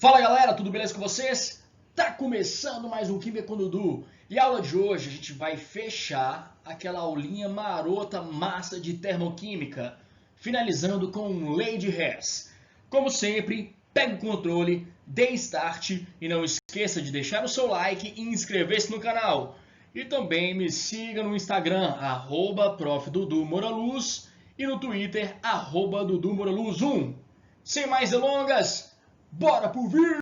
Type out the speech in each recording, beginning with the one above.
Fala galera, tudo beleza com vocês? Tá começando mais um Química com Dudu e a aula de hoje a gente vai fechar aquela aulinha marota massa de termoquímica, finalizando com Lei de Hess. Como sempre, pegue o controle, dê start e não esqueça de deixar o seu like e inscrever-se no canal. E também me siga no Instagram, @profdudumoraluz e no Twitter, @dudumoraluz1. Sem mais delongas, bora pro vídeo!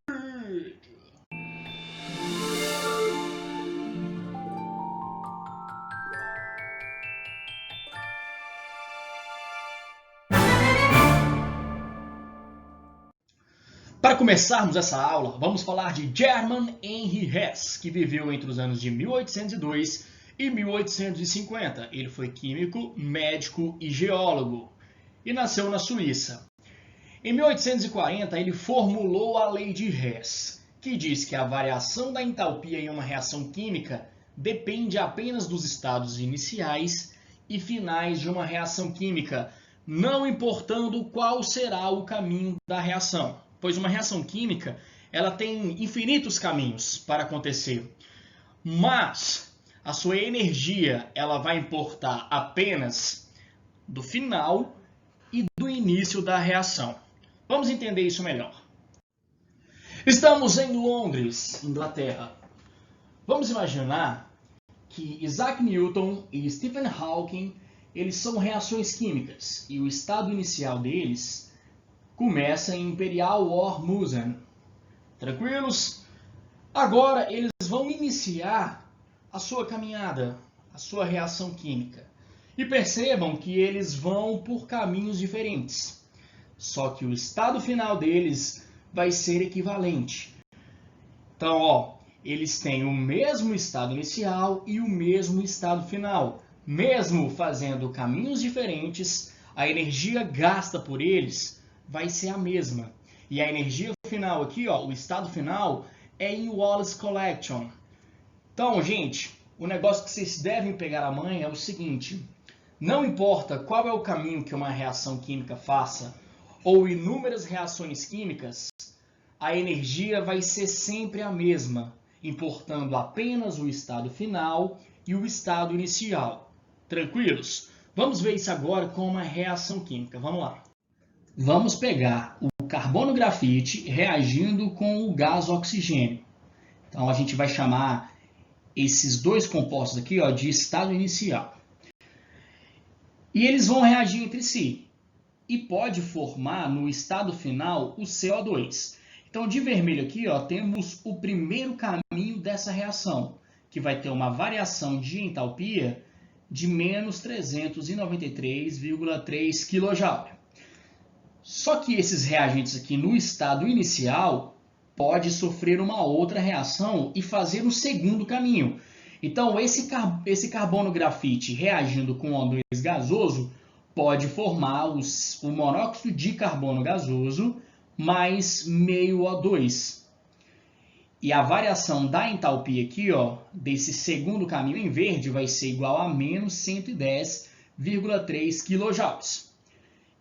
Para começarmos essa aula, vamos falar de German Henry Hess, que viveu entre os anos de 1802 e 1850. Ele foi químico, médico e geólogo e nasceu na Suíça. Em 1840, ele formulou a Lei de Hess, que diz que a variação da entalpia em uma reação química depende apenas dos estados iniciais e finais de uma reação química, não importando qual será o caminho da reação. Pois uma reação química ela tem infinitos caminhos para acontecer, mas a sua energia ela vai importar apenas do final e do início da reação. Vamos entender isso melhor. Estamos em Londres, Inglaterra. Vamos imaginar que Isaac Newton e Stephen Hawking eles são reações químicas e o estado inicial deles começa em Imperial War Musen. Tranquilos? Agora eles vão iniciar a sua caminhada, a sua reação química. E percebam que eles vão por caminhos diferentes. Só que o estado final deles vai ser equivalente. Então, eles têm o mesmo estado inicial e o mesmo estado final. Mesmo fazendo caminhos diferentes, a energia gasta por eles vai ser a mesma. E a energia final aqui, o estado final, é em Wallace Collection. Então, gente, o negócio que vocês devem pegar a manha é o seguinte: não importa qual é o caminho que uma reação química faça, ou inúmeras reações químicas, a energia vai ser sempre a mesma, importando apenas o estado final e o estado inicial. Tranquilos? Vamos ver isso agora com uma reação química. Vamos lá. Vamos pegar o carbono grafite reagindo com o gás oxigênio. Então, a gente vai chamar esses dois compostos aqui de estado inicial. E eles vão reagir entre si. E pode formar no estado final o CO2. Então, de vermelho aqui temos o primeiro caminho dessa reação, que vai ter uma variação de entalpia de menos 393,3 kJ. Só que esses reagentes aqui no estado inicial pode sofrer uma outra reação e fazer o segundo caminho. Então, esse carbono grafite reagindo com O2 gasoso pode formar o monóxido de carbono gasoso mais meio O2. E a variação da entalpia aqui, desse segundo caminho em verde, vai ser igual a menos 110,3 kJ.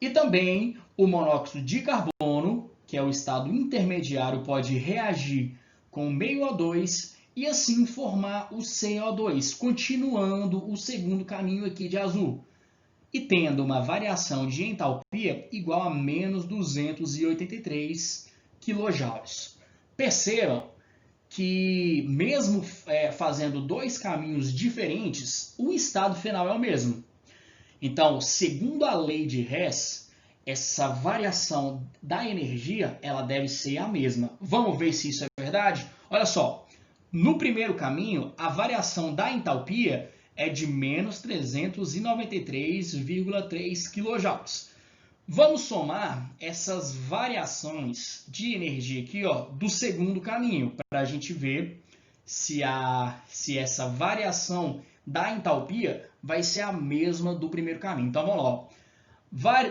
E também o monóxido de carbono, que é o estado intermediário, pode reagir com meio O2 e assim formar o CO2, continuando o segundo caminho aqui de azul. E tendo uma variação de entalpia igual a menos 283 kJ. Percebam que mesmo fazendo dois caminhos diferentes, o estado final é o mesmo. Então, segundo a lei de Hess, essa variação da energia ela deve ser a mesma. Vamos ver se isso é verdade? Olha só, no primeiro caminho, a variação da entalpia é de menos 393,3 kJ. Vamos somar essas variações de energia aqui do segundo caminho, para a gente ver se essa variação da entalpia vai ser a mesma do primeiro caminho. Então vamos lá.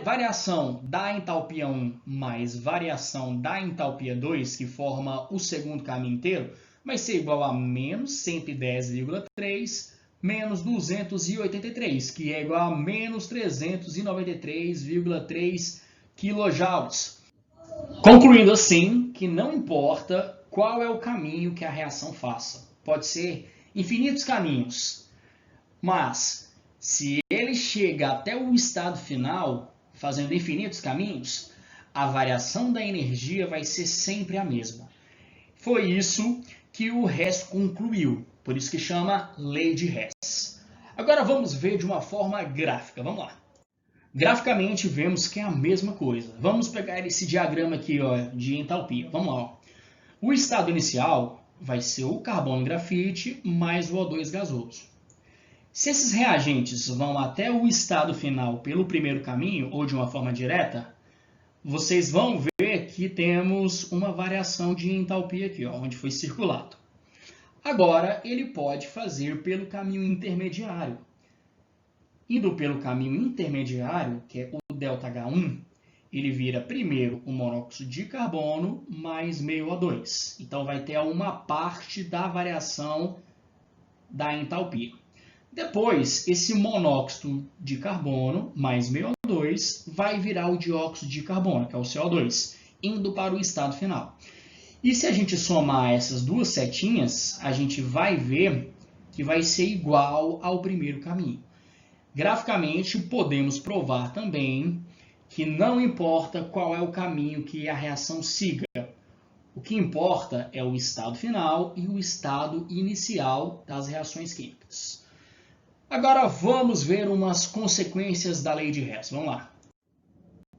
Variação da entalpia 1 mais variação da entalpia 2, que forma o segundo caminho inteiro, vai ser igual a menos 110,3 menos 283, que é igual a menos 393,3 kJ. Concluindo assim, que não importa qual é o caminho que a reação faça. Pode ser infinitos caminhos, mas se ele chega até o estado final, fazendo infinitos caminhos, a variação da energia vai ser sempre a mesma. Foi isso que o Hess concluiu, por isso que chama lei de Hess. Agora vamos ver de uma forma gráfica, vamos lá. Graficamente vemos que é a mesma coisa. Vamos pegar esse diagrama aqui ó, de entalpia, vamos lá. Ó. O estado inicial vai ser o carbono grafite mais o O2 gasoso. Se esses reagentes vão até o estado final pelo primeiro caminho, ou de uma forma direta, vocês vão ver que temos uma variação de entalpia aqui, ó, onde foi circulado. Agora, ele pode fazer pelo caminho intermediário. Indo pelo caminho intermediário, que é o ΔH1, ele vira primeiro o monóxido de carbono mais meio O2. Então, vai ter uma parte da variação da entalpia. Depois, esse monóxido de carbono mais meio O2 vai virar o dióxido de carbono, que é o CO2, indo para o estado final. E se a gente somar essas duas setinhas, a gente vai ver que vai ser igual ao primeiro caminho. Graficamente, podemos provar também que não importa qual é o caminho que a reação siga. O que importa é o estado final e o estado inicial das reações químicas. Agora vamos ver umas consequências da lei de Hess. Vamos lá.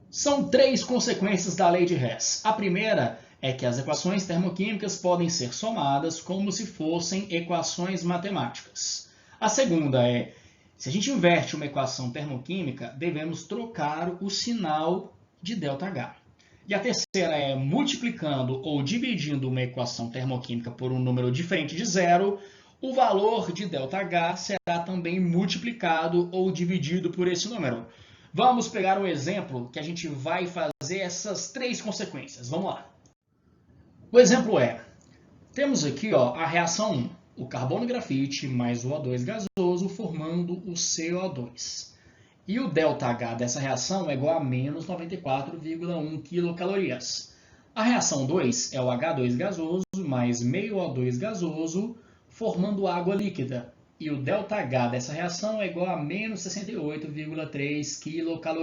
São 3 consequências da lei de Hess. A primeira é que as equações termoquímicas podem ser somadas como se fossem equações matemáticas. A segunda é, se a gente inverte uma equação termoquímica, devemos trocar o sinal de ΔH. E a terceira é, multiplicando ou dividindo uma equação termoquímica por um número diferente de zero, o valor de ΔH será também multiplicado ou dividido por esse número. Vamos pegar um exemplo que a gente vai fazer essas 3 consequências. Vamos lá. O exemplo é, temos aqui ó, a reação 1, o carbono grafite mais o O2 gasoso formando o CO2. E o ΔH dessa reação é igual a menos 94,1 kcal. A reação 2 é o H2 gasoso mais meio O2 gasoso formando água líquida. E o ΔH dessa reação é igual a menos 68,3 kcal.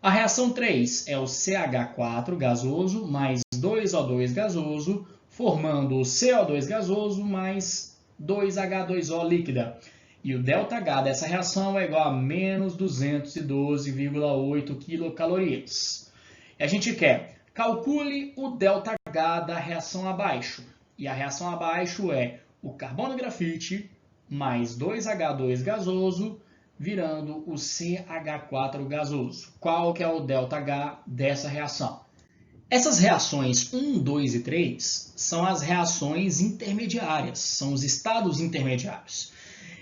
A reação 3 é o CH4 gasoso mais 2O2 gasoso, formando o CO2 gasoso mais 2H2O líquida. E o ΔH dessa reação é igual a menos 212,8 kcal. E a gente quer, calcule o ΔH da reação abaixo. E a reação abaixo é o carbono grafite mais 2H2 gasoso, virando o CH4 gasoso. Qual que é o ΔH dessa reação? Essas reações 1, 2 e 3 são as reações intermediárias, são os estados intermediários.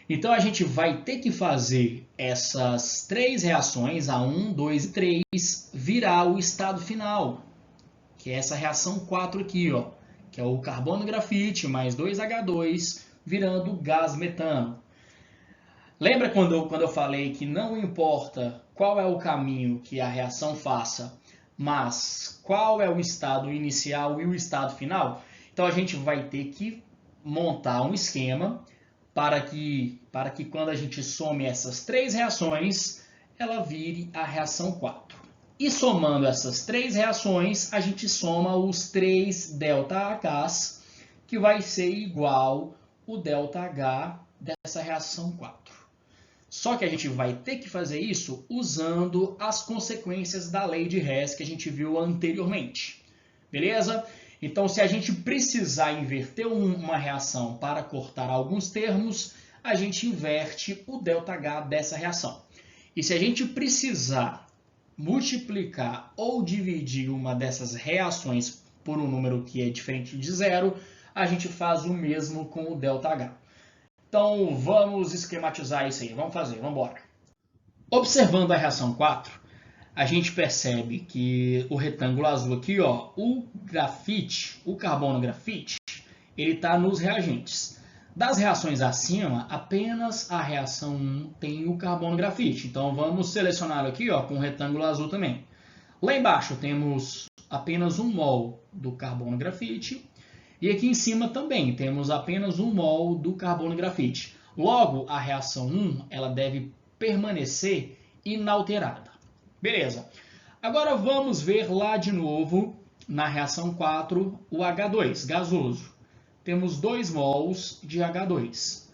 Então, a gente vai ter que fazer essas 3 reações, a 1, 2 e 3, virar o estado final, que é essa reação 4 aqui, ó, que é o carbono grafite mais 2H2, virando gás metano. Lembra quando eu falei que não importa qual é o caminho que a reação faça, mas qual é o estado inicial e o estado final? Então a gente vai ter que montar um esquema para que quando a gente some essas 3 reações, ela vire a reação 4. E somando essas 3 reações, a gente soma os 3 ΔHs, que vai ser igual o ΔH dessa reação 4. Só que a gente vai ter que fazer isso usando as consequências da lei de Hess que a gente viu anteriormente. Beleza? Então, se a gente precisar inverter uma reação para cortar alguns termos, a gente inverte o ΔH dessa reação. E se a gente precisar multiplicar ou dividir uma dessas reações por um número que é diferente de zero, a gente faz o mesmo com o ΔH. Então, vamos esquematizar isso aí. Vamos fazer, vamos embora. Observando a reação 4, a gente percebe que o retângulo azul aqui, ó, o grafite, o carbono grafite, ele está nos reagentes. Das reações acima, apenas a reação 1 tem o carbono grafite. Então, vamos selecionar aqui ó, com o retângulo azul também. Lá embaixo temos apenas 1 mol do carbono grafite. E aqui em cima também temos apenas 1 mol do carbono grafite. Logo, a reação 1 ela deve permanecer inalterada. Beleza. Agora vamos ver lá de novo, na reação 4, o H2, gasoso. Temos 2 mols de H2.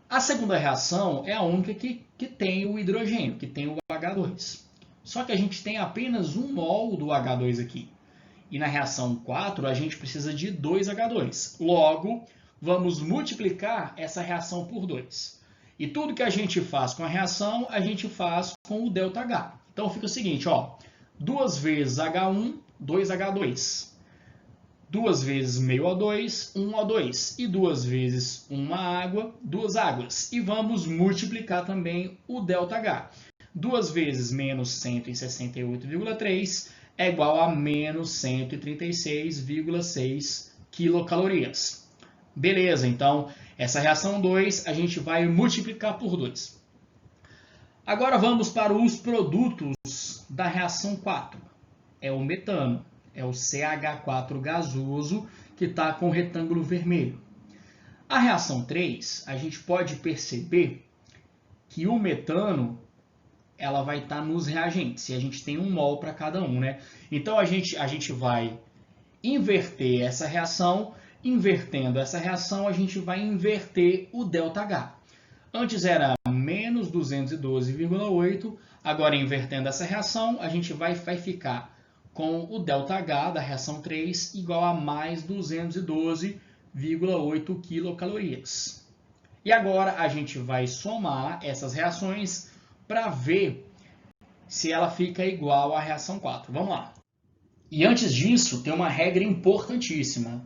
A segunda reação é a única que tem o hidrogênio, que tem o H2. Só que a gente tem apenas 1 mol do H2 aqui. E na reação 4, a gente precisa de 2 H2. Logo, vamos multiplicar essa reação por 2. E tudo que a gente faz com a reação, a gente faz com o ΔH. Então, fica o seguinte, ó, 2 vezes H1, 2H2. 2 vezes meio O2, 1 O2. E 2 vezes uma água, 2 águas. E vamos multiplicar também o ΔH. 2 vezes menos 168,3 é igual a menos 136,6 quilocalorias. Beleza, então essa reação 2 a gente vai multiplicar por 2. Agora vamos para os produtos da reação 4. É o metano, é o CH4 gasoso que está com o retângulo vermelho. A reação 3, a gente pode perceber que o metano ela vai estar nos reagentes, e a gente tem 1 mol para cada um, né? Então, a gente vai inverter essa reação. Invertendo essa reação, a gente vai inverter o ΔH. Antes era menos 212,8, agora invertendo essa reação, a gente vai ficar com o ΔH da reação 3 igual a mais 212,8 quilocalorias. E agora a gente vai somar essas reações para ver se ela fica igual à reação 4. Vamos lá. E antes disso, tem uma regra importantíssima.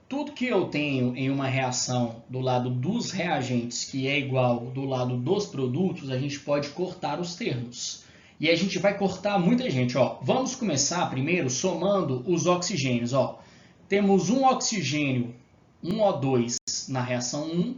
Tudo que eu tenho em uma reação do lado dos reagentes que é igual do lado dos produtos, a gente pode cortar os termos. E a gente vai cortar muita gente. Ó. Vamos começar primeiro somando os oxigênios. Ó. Temos um oxigênio, um O2 na reação 1,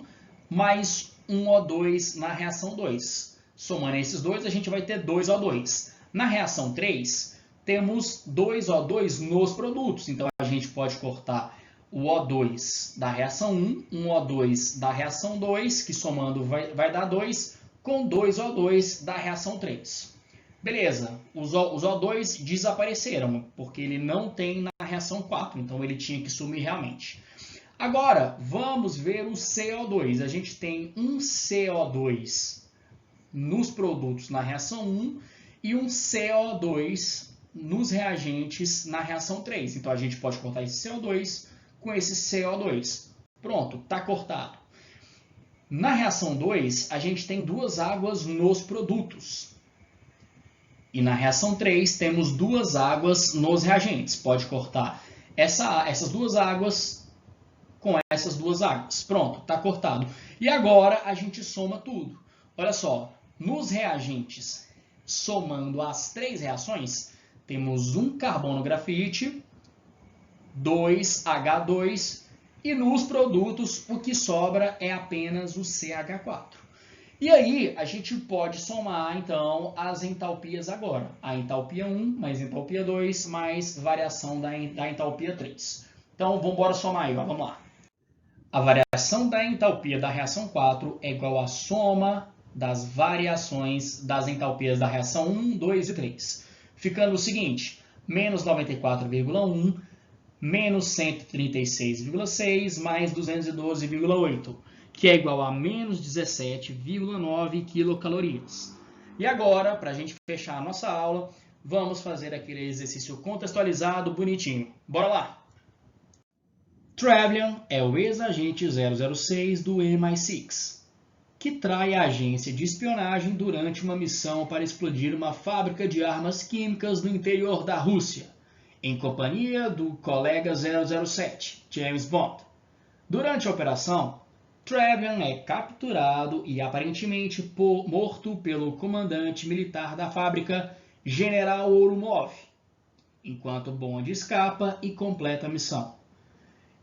mais um O2 na reação 2. Somando esses dois, a gente vai ter 2 O2. Na reação 3, temos 2 O2 nos produtos. Então, a gente pode cortar o O2 da reação 1, um O2 da reação 2, que somando vai dar 2, com 2 O2 da reação 3. Beleza, os O2 desapareceram, porque ele não tem na reação 4, então ele tinha que sumir realmente. Agora, vamos ver o CO2. A gente tem um CO2 nos produtos na reação 1 e um CO2 nos reagentes na reação 3. Então, a gente pode cortar esse CO2 com esse CO2. Pronto, está cortado. Na reação 2, a gente tem 2 águas nos produtos. E na reação 3, temos 2 águas nos reagentes. Pode cortar essas 2 águas com essas 2 águas. Pronto, está cortado. E agora a gente soma tudo. Olha só, nos reagentes, somando as 3 reações, temos um carbono grafite, 2 H2, e nos produtos o que sobra é apenas o CH4. E aí a gente pode somar então as entalpias agora. A entalpia 1 mais entalpia 2 mais variação da entalpia 3. Então vamos embora somar aí, ó. Vamos lá. A variação da entalpia da reação 4 é igual à soma das variações das entalpias da reação 1, 2 e 3. Ficando o seguinte, menos 94,1, menos 136,6, mais 212,8, que é igual a menos 17,9 quilocalorias. E agora, para a gente fechar a nossa aula, vamos fazer aquele exercício contextualizado bonitinho. Bora lá! Trevelyan é o ex-agente 006 do MI6, que trai a agência de espionagem durante uma missão para explodir uma fábrica de armas químicas no interior da Rússia, em companhia do colega 007, James Bond. Durante a operação, Trevelyan é capturado e aparentemente morto pelo comandante militar da fábrica, General Ourumov, enquanto Bond escapa e completa a missão.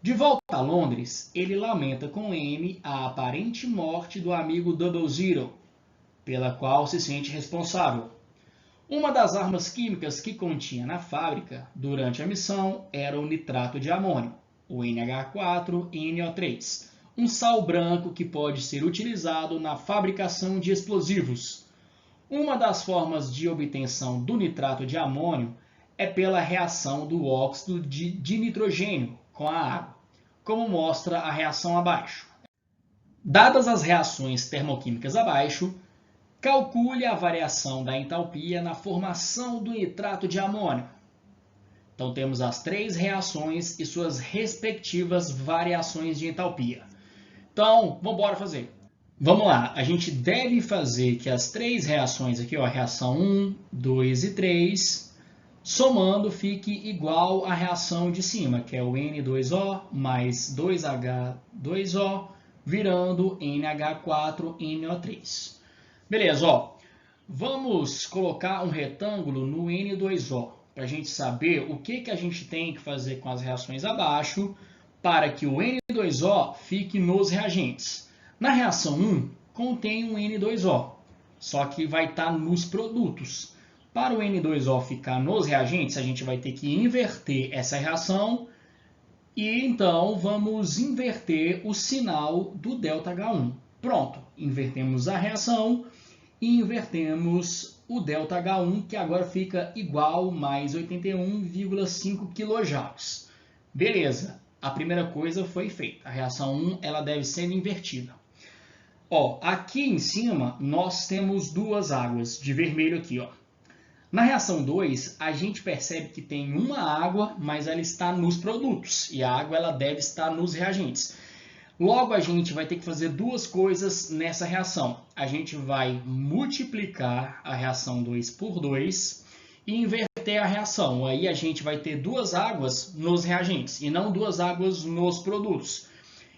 De volta a Londres, ele lamenta com M a aparente morte do amigo 00, pela qual se sente responsável. Uma das armas químicas que continha na fábrica durante a missão era o nitrato de amônio, o NH4NO3, um sal branco que pode ser utilizado na fabricação de explosivos. Uma das formas de obtenção do nitrato de amônio é pela reação do óxido de nitrogênio com a água, como mostra a reação abaixo. Dadas as reações termoquímicas abaixo, calcule a variação da entalpia na formação do nitrato de amônio. Então temos as três reações e suas respectivas variações de entalpia. Então, vamos embora fazer. Vamos lá, a gente deve fazer que as três reações aqui, ó, reação 1, 2 e 3, somando fique igual à reação de cima, que é o N2O mais 2H2O, virando NH4NO3. Beleza, ó. Vamos colocar um retângulo no N2O, para a gente saber o que a gente tem que fazer com as reações abaixo, para que o N2O fique nos reagentes. Na reação 1, contém um N2O, só que vai estar nos produtos. Para o N2O ficar nos reagentes, a gente vai ter que inverter essa reação e então vamos inverter o sinal do ΔH1. Pronto, invertemos a reação e invertemos o ΔH1, que agora fica igual mais 81,5 kJ. Beleza, a primeira coisa foi feita. A reação 1 ela deve ser invertida. Ó, aqui em cima nós temos duas águas de vermelho aqui, ó. Na reação 2, a gente percebe que tem uma água, mas ela está nos produtos, e a água ela deve estar nos reagentes. Logo, a gente vai ter que fazer duas coisas nessa reação. A gente vai multiplicar a reação 2 por 2 e inverter a reação. Aí a gente vai ter duas águas nos reagentes e não duas águas nos produtos.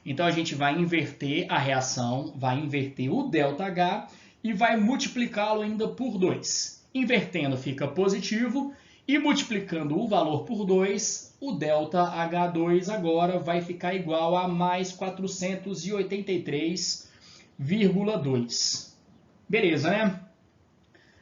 Então, a gente vai inverter a reação, vai inverter o ΔH e vai multiplicá-lo ainda por 2. Invertendo fica positivo e multiplicando o valor por 2, o ΔH2 agora vai ficar igual a mais 483,2. Beleza, né?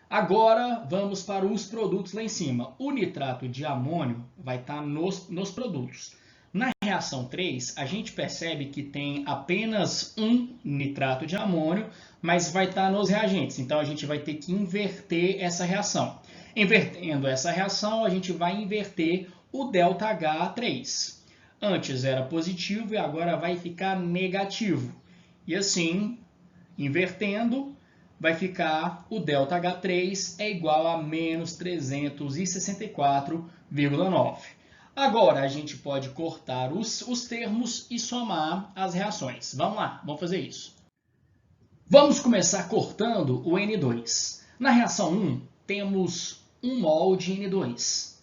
Agora vamos para os produtos lá em cima. O nitrato de amônio vai estar nos produtos. Na reação 3, a gente percebe que tem apenas um nitrato de amônio, mas vai estar nos reagentes. Então, a gente vai ter que inverter essa reação. Invertendo essa reação, a gente vai inverter o ΔH3. Antes era positivo e agora vai ficar negativo. E assim, invertendo, vai ficar o ΔH3 é igual a menos 364,9. Agora, a gente pode cortar os termos e somar as reações. Vamos lá, vamos fazer isso. Vamos começar cortando o N2. Na reação 1, temos 1 mol de N2.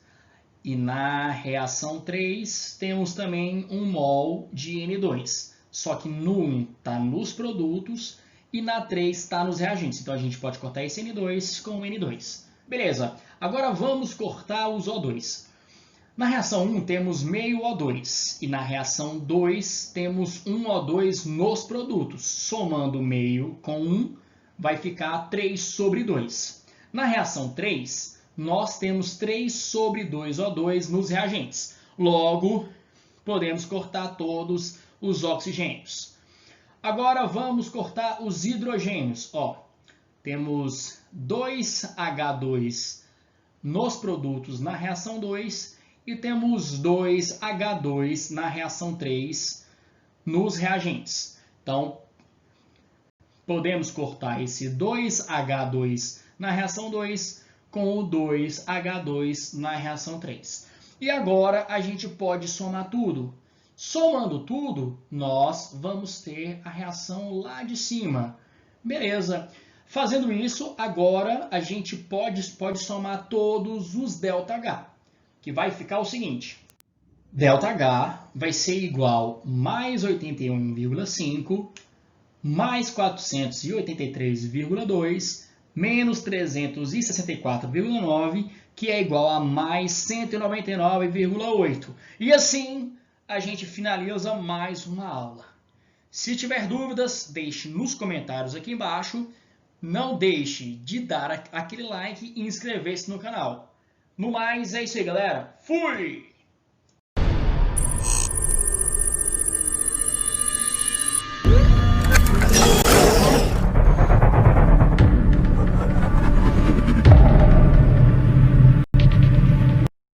E na reação 3, temos também 1 mol de N2. Só que no 1 está nos produtos e na 3 está nos reagentes. Então, a gente pode cortar esse N2 com o N2. Beleza, agora vamos cortar os O2. Na reação 1 temos meio O2 e na reação 2 temos 1 O2 nos produtos. Somando meio com 1 vai ficar 3 sobre 2. Na reação 3 nós temos 3 sobre 2 O2 nos reagentes. Logo, podemos cortar todos os oxigênios. Agora vamos cortar os hidrogênios. Ó, temos 2H2 nos produtos na reação 2 e temos 2H2 na reação 3 nos reagentes. Então, podemos cortar esse 2H2 na reação 2 com o 2H2 na reação 3. E agora a gente pode somar tudo. Somando tudo, nós vamos ter a reação lá de cima. Beleza. Fazendo isso, agora a gente pode somar todos os ΔH. Que vai ficar o seguinte, ΔH vai ser igual a mais 81,5, mais 483,2, menos 364,9, que é igual a mais 199,8. E assim, a gente finaliza mais uma aula. Se tiver dúvidas, deixe nos comentários aqui embaixo. Não deixe de dar aquele like e inscrever-se no canal. No mais, é isso aí, galera. Fui!